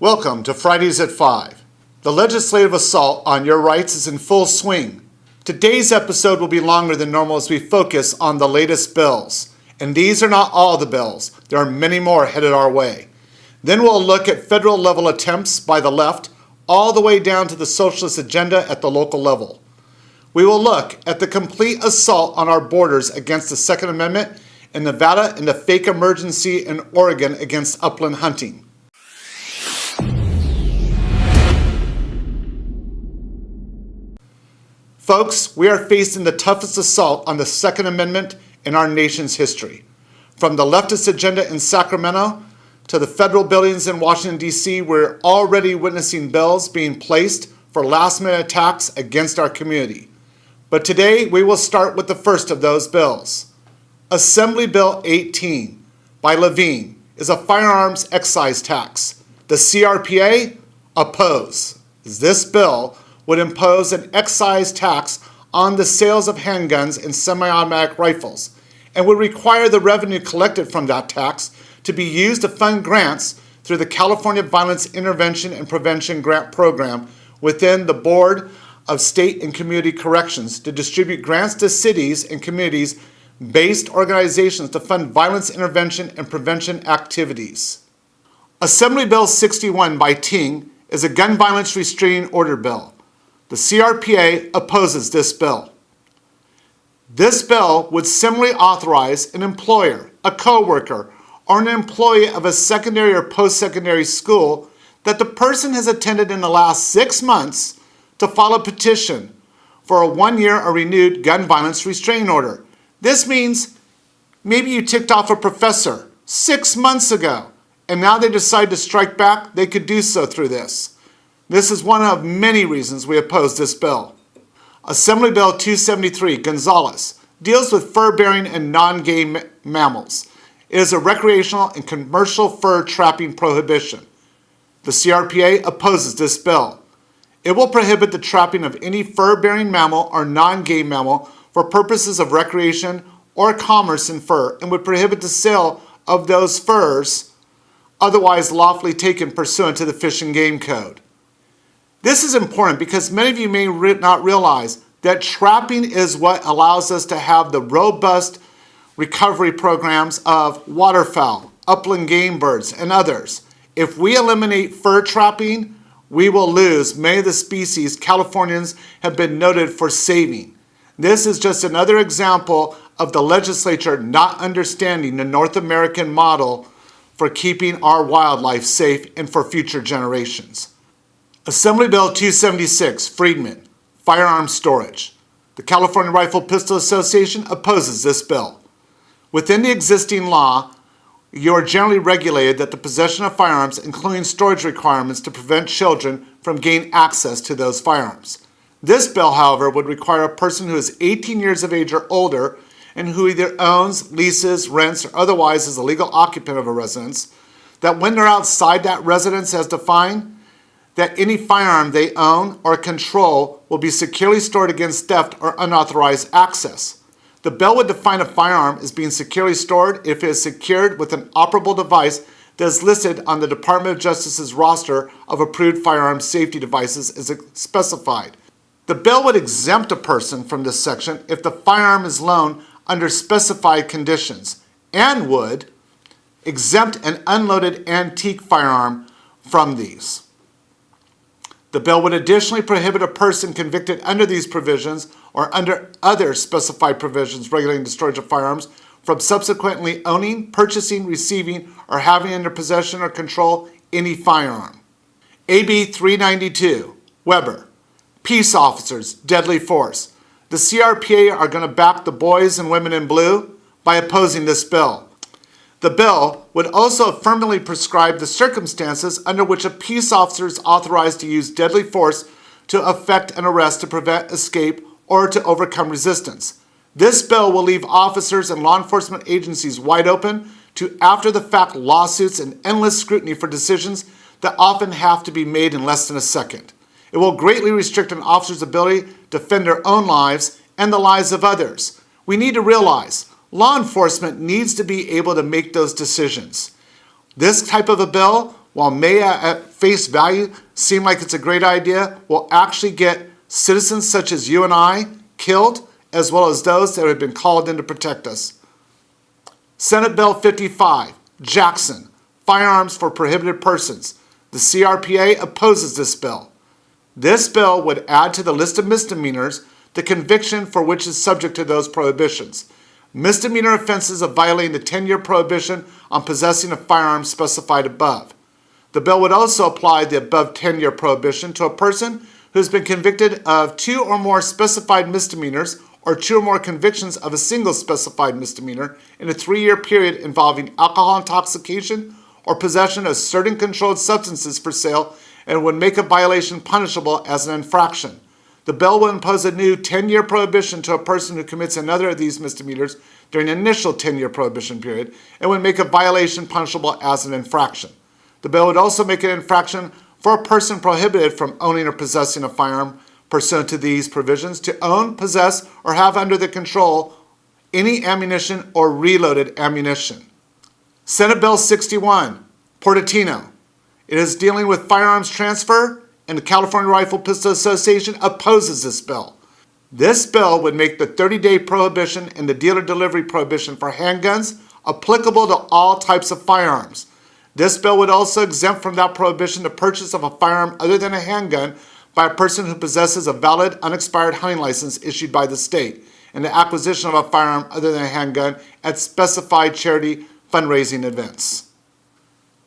Welcome to Fridays at 5. The legislative assault on your rights is in full swing. Today's episode will be longer than normal as we focus on the latest bills. And these are not all the bills. There are many more headed our way. Then we'll look at federal level attempts by the left all the way down to the socialist agenda at the local level. We will look at the complete assault on our borders against the Second Amendment in Nevada and the fake emergency in Oregon against upland hunting. Folks, we are facing the toughest assault on the Second Amendment in our nation's history. From the leftist agenda in Sacramento to the federal buildings in Washington, D.C., we're already witnessing bills being placed for last-minute attacks against our community. But today, we will start with the first of those bills. Assembly Bill 18 by Levine is a firearms excise tax. The CRPA oppose. This bill would impose an excise tax on the sales of handguns and semi-automatic rifles and would require the revenue collected from that tax to be used to fund grants through the California Violence Intervention and Prevention Grant Program within the Board of State and Community Corrections to distribute grants to cities and communities-based organizations to fund violence intervention and prevention activities. Assembly Bill 61 by Ting is a gun violence restraining order bill. The CRPA opposes this bill. This bill would similarly authorize an employer, a coworker, or an employee of a secondary or post-secondary school that the person has attended in the last 6 months to file a petition for a 1-year or renewed gun violence restraining order. This means maybe you ticked off a professor 6 months ago, and now they decide to strike back. They could do so through this. This is one of many reasons we oppose this bill. Assembly Bill 273, Gonzalez, deals with fur-bearing and non-game mammals. It is a recreational and commercial fur trapping prohibition. The CRPA opposes this bill. It will prohibit the trapping of any fur-bearing mammal or non-game mammal for purposes of recreation or commerce in fur and would prohibit the sale of those furs otherwise lawfully taken pursuant to the Fish and Game Code. This is important because many of you may not realize that trapping is what allows us to have the robust recovery programs of waterfowl, upland game birds, and others. If we eliminate fur trapping, we will lose many of the species Californians have been noted for saving. This is just another example of the legislature not understanding the North American model for keeping our wildlife safe and for future generations. Assembly Bill 276, Friedman, Firearms Storage. The California Rifle Pistol Association opposes this bill. Within the existing law, you are generally regulated that the possession of firearms, including storage requirements to prevent children from gaining access to those firearms. This bill, however, would require a person who is 18 years of age or older and who either owns, leases, rents, or otherwise is a legal occupant of a residence, that when they're outside that residence as defined, that any firearm they own or control will be securely stored against theft or unauthorized access. The bill would define a firearm as being securely stored if it is secured with an operable device that is listed on the Department of Justice's roster of approved firearm safety devices as specified. The bill would exempt a person from this section if the firearm is loaned under specified conditions and would exempt an unloaded antique firearm from these. The bill would additionally prohibit a person convicted under these provisions or under other specified provisions regulating the storage of firearms from subsequently owning, purchasing, receiving, or having in their possession or control any firearm. AB 392, Weber, Peace Officers, Deadly Force. The CRPA are going to back the boys and women in blue by opposing this bill. The bill would also firmly prescribe the circumstances under which a peace officer is authorized to use deadly force to effect an arrest to prevent escape or to overcome resistance. This bill will leave officers and law enforcement agencies wide open to after-the-fact lawsuits and endless scrutiny for decisions that often have to be made in less than a second. It will greatly restrict an officer's ability to defend their own lives and the lives of others. We need to realize law enforcement needs to be able to make those decisions. This type of a bill while may at face value seem like it's a great idea, will actually get citizens such as you and I killed, as well as those that have been called in to protect us. Senate Bill 55, Jackson, Firearms for Prohibited Persons. The CRPA opposes this bill. This bill would add to the list of misdemeanors the conviction for which is subject to those prohibitions. Misdemeanor offenses of violating the 10-year prohibition on possessing a firearm specified above. The bill would also apply the above 10-year prohibition to a person who has been convicted of 2 or more specified misdemeanors or 2 or more convictions of a single specified misdemeanor in a 3-year period involving alcohol intoxication or possession of certain controlled substances for sale, and would make a violation punishable as an infraction. The bill will impose a new 10-year prohibition to a person who commits another of these misdemeanors during the initial 10-year prohibition period, and would make a violation punishable as an infraction. The bill would also make an infraction for a person prohibited from owning or possessing a firearm pursuant to these provisions to own, possess, or have under their control any ammunition or reloaded ammunition. Senate Bill 61, Portantino. It is dealing with firearms transfer, and the California Rifle Pistol Association opposes this bill. This bill would make the 30-day prohibition and the dealer delivery prohibition for handguns applicable to all types of firearms. This bill would also exempt from that prohibition the purchase of a firearm other than a handgun by a person who possesses a valid, unexpired hunting license issued by the state, and the acquisition of a firearm other than a handgun at specified charity fundraising events.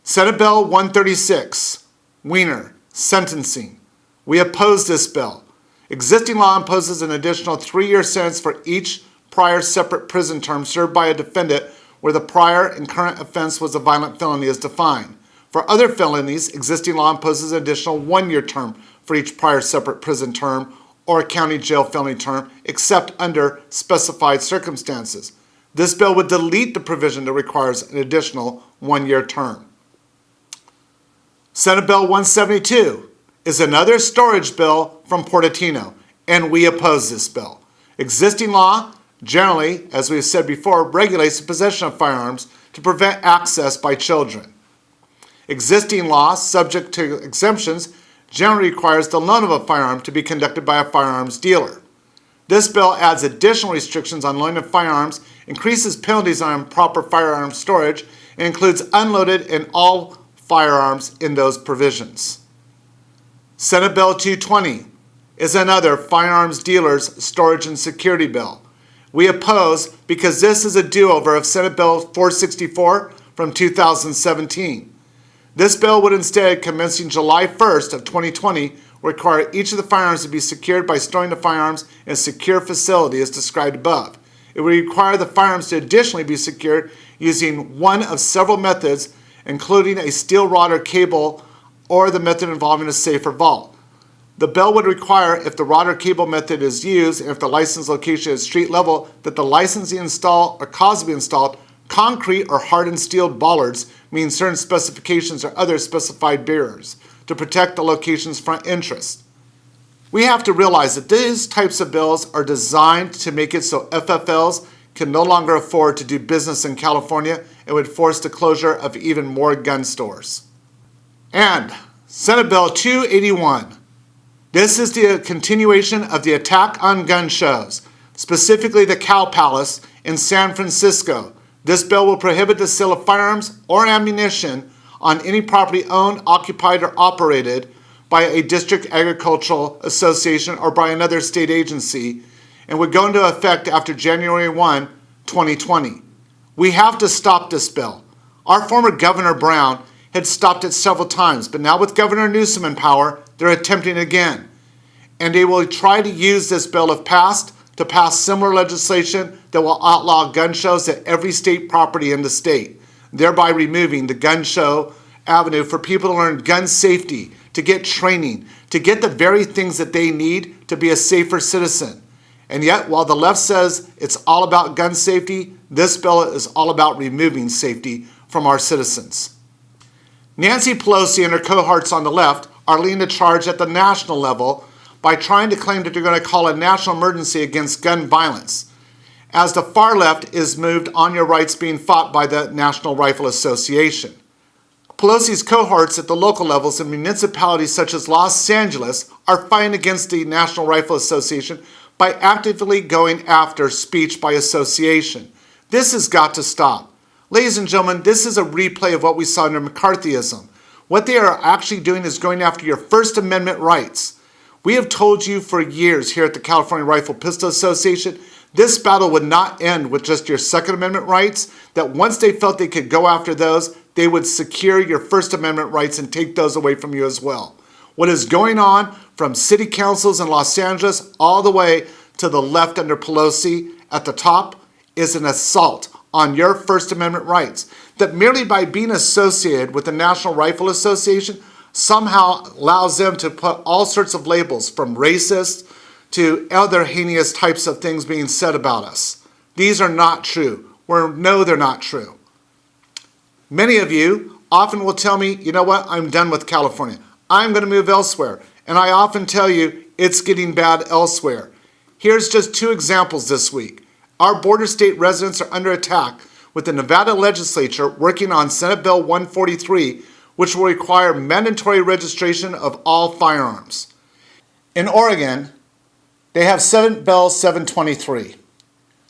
Senate Bill 136, Wiener, sentencing. We oppose this bill. Existing law imposes an additional 3-year sentence for each prior separate prison term served by a defendant where the prior and current offense was a violent felony as defined. For other felonies, existing law imposes an additional 1-year term for each prior separate prison term or a county jail felony term, except under specified circumstances. This bill would delete the provision that requires an additional 1-year term. Senate Bill 172 is another storage bill from Portantino, and we oppose this bill. Existing law generally, as we've said before, regulates the possession of firearms to prevent access by children. Existing law, subject to exemptions, generally requires the loan of a firearm to be conducted by a firearms dealer. This bill adds additional restrictions on loan of firearms, increases penalties on improper firearm storage, and includes unloaded and all firearms in those provisions. Senate Bill 220 is another firearms dealers storage and security bill. We oppose because this is a do-over of Senate Bill 464 from 2017. This bill would instead, commencing July 1st of 2020, require each of the firearms to be secured by storing the firearms in a secure facility as described above. It would require the firearms to additionally be secured using one of several methods, including a steel rod or cable, or the method involving a safe or vault. The bill would require, if the rod or cable method is used and if the license location is street level, that the licensee install or cause to be installed concrete or hardened steel bollards, meaning certain specifications or other specified barriers, to protect the location's front entrance. We have to realize that these types of bills are designed to make it so FFLs can no longer afford to do business in California and would force the closure of even more gun stores. And Senate Bill 281. This is the continuation of the attack on gun shows, specifically the Cow Palace in San Francisco. This bill will prohibit the sale of firearms or ammunition on any property owned, occupied, or operated by a district agricultural association or by another state agency, and would go into effect after January 1, 2020. We have to stop this bill. Our former Governor Brown had stopped it several times, but now with Governor Newsom in power, they're attempting again. And they will try to use this bill, if passed, to pass similar legislation that will outlaw gun shows at every state property in the state, thereby removing the gun show avenue for people to learn gun safety, to get training, to get the very things that they need to be a safer citizen. And yet, while the left says it's all about gun safety, this bill is all about removing safety from our citizens. Nancy Pelosi and her cohorts on the left are leading the charge at the national level by trying to claim that they're going to call a national emergency against gun violence, as the far left is moved on your rights being fought by the National Rifle Association. Pelosi's cohorts at the local levels in municipalities such as Los Angeles are fighting against the National Rifle Association by actively going after speech by association. This has got to stop. Ladies and gentlemen, this is a replay of what we saw under McCarthyism. What they are actually doing is going after your First Amendment rights. We have told you for years here at the California Rifle Pistol Association, this battle would not end with just your Second Amendment rights, that once they felt they could go after those, they would secure your First Amendment rights and take those away from you as well. What is going on from city councils in Los Angeles all the way to the left under Pelosi at the top is an assault on your First Amendment rights, that merely by being associated with the National Rifle Association somehow allows them to put all sorts of labels from racist to other heinous types of things being said about us. These are not true. No, they're not true. Many of you often will tell me, you know what, I'm done with California. I'm going to move elsewhere. And I often tell you, it's getting bad elsewhere. Here's just 2 examples this week. Our border state residents are under attack with the Nevada legislature working on Senate Bill 143, which will require mandatory registration of all firearms. In Oregon, they have Senate Bill 723.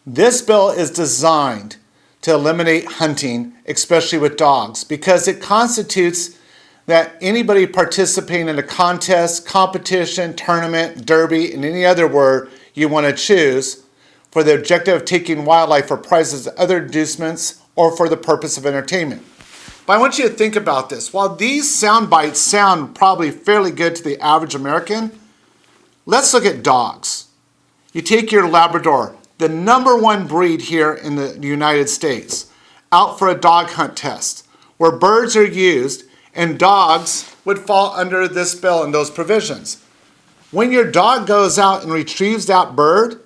This bill is designed to eliminate hunting, especially with dogs, because it constitutes that anybody participating in a contest, competition, tournament, derby, and any other word you want to choose, for the objective of taking wildlife for prizes, other inducements, or for the purpose of entertainment. But I want you to think about this. While these sound bites sound probably fairly good to the average American, let's look at dogs. You take your Labrador, the #1 breed here in the United States, out for a dog hunt test, where birds are used, and dogs would fall under this bill and those provisions. When your dog goes out and retrieves that bird,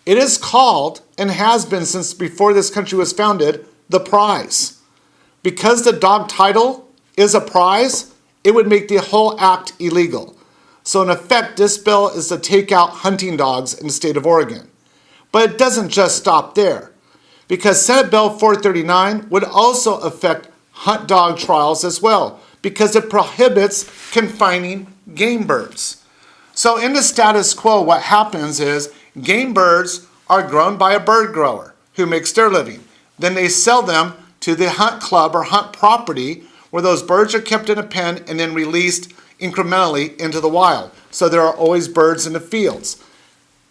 it is called, and has been since before this country was founded, the prize. Because the dog title is a prize, it would make the whole act illegal. So in effect, this bill is to take out hunting dogs in the state of Oregon. But it doesn't just stop there, because Senate Bill 439 would also affect hunt dog trials as well, because it prohibits confining game birds. So in the status quo, what happens is game birds are grown by a bird grower who makes their living. Then they sell them to the hunt club or hunt property, where those birds are kept in a pen and then released incrementally into the wild. So there are always birds in the fields.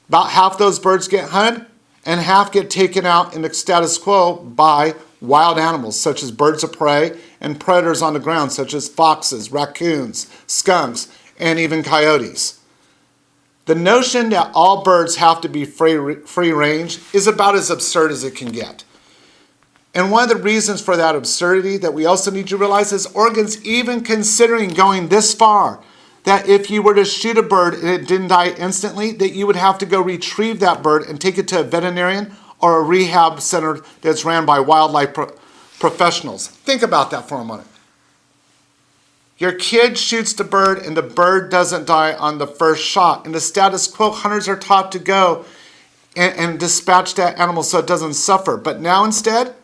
About half those birds get hunted and half get taken out in the status quo by wild animals such as birds of prey and predators on the ground such as foxes, raccoons, skunks, and even coyotes. The notion that all birds have to be free range is about as absurd as it can get. And one of the reasons for that absurdity that we also need to realize is Oregon's even considering going this far, that if you were to shoot a bird and it didn't die instantly, that you would have to go retrieve that bird and take it to a veterinarian or a rehab center that's ran by wildlife professionals. Think about that for a moment. Your kid shoots the bird and the bird doesn't die on the first shot. In the status quo, hunters are taught to go and dispatch that animal so it doesn't suffer. But now instead,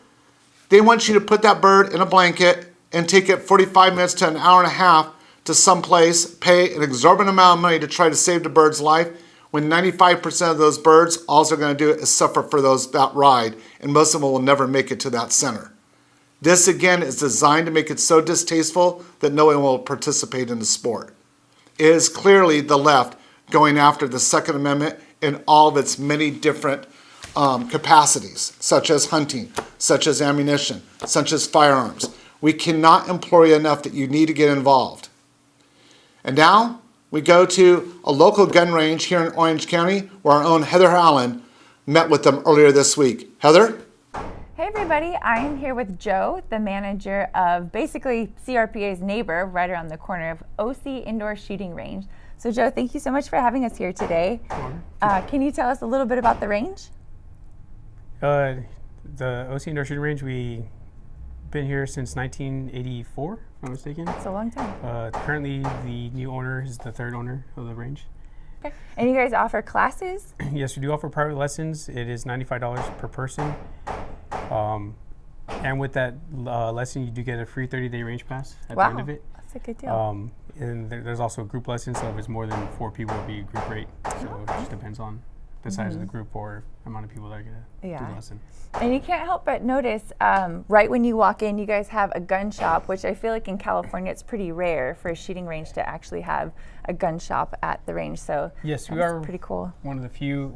they want you to put that bird in a blanket and take it 45 minutes to an hour and a half to someplace, pay an exorbitant amount of money to try to save the bird's life, when 95% of those birds, all they're going to do is suffer for that ride, and most of them will never make it to that center. This, again, is designed to make it so distasteful that no one will participate in the sport. It is clearly the left going after the Second Amendment in all of its many different capacities, such as hunting, such as ammunition, such as firearms. We cannot implore you enough that you need to get involved. And now we go to a local gun range here in Orange County, where our own Heather Allen met with them earlier this week. Heather? Hey everybody, I am here with Joe, the manager of basically CRPA's neighbor right around the corner of OC Indoor Shooting Range. So Joe, thank you so much for having us here today. Can you tell us a little bit about the range? The OC Indoor Shooting Range, we've been here since 1984, if I'm mistaken. That's a long time. Currently, the new owner is the third owner of the range. Okay. And you guys offer classes? Yes, we do offer private lessons. It is $95 per person. And with that lesson, you do get a free 30-day range pass at Wow, the end of it. that's a good deal. And there's also a group lesson, so if it's more than 4 people, it'll be a group rate. So it just depends on the size of the group or amount of people that are going to do the lesson. And you can't help but notice, right when you walk in, you guys have a gun shop, which I feel like in California it's pretty rare for a shooting range to actually have a gun shop at the range. So yes, we that's are pretty cool. one of the few.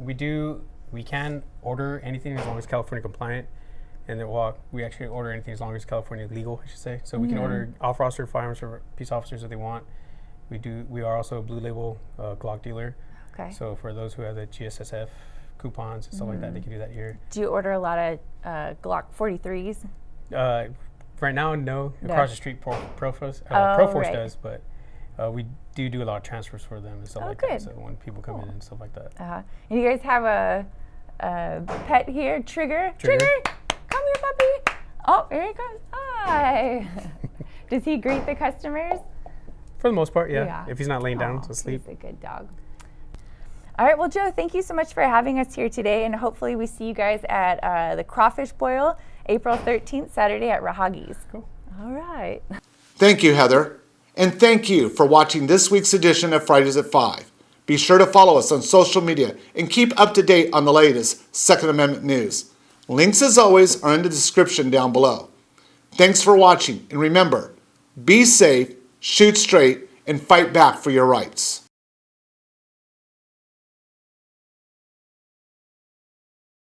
We can order anything as long as California compliant, and then we actually order anything as long as California legal, I should say. So we can order off-roster firearms for peace officers if they want. We are also a blue label Glock dealer. Okay. So for those who have the GSSF coupons and stuff like that, they can do that here. Do you order a lot of Glock 43s? Right now, no. No. Across the street, Proforce right. does, but we do a lot of transfers for them and stuff like good. that. So when people come in and stuff like that. And you guys have a pet here, Trigger. Trigger. Come here, puppy. Oh, here he comes. Hi. Does he greet the customers? For the most part, yeah. Yeah. If he's not laying down Oh, asleep. He's a good dog. All right, well, Joe, thank you so much for having us here today, and hopefully we see you guys at the Crawfish Boil, April 13th, Saturday at Rahagi's. Cool. All right. Thank you, Heather. And thank you for watching this week's edition of Fridays at 5. Be sure to follow us on social media and keep up to date on the latest Second Amendment news. Links, as always, are in the description down below. Thanks for watching, and remember, be safe, shoot straight, and fight back for your rights.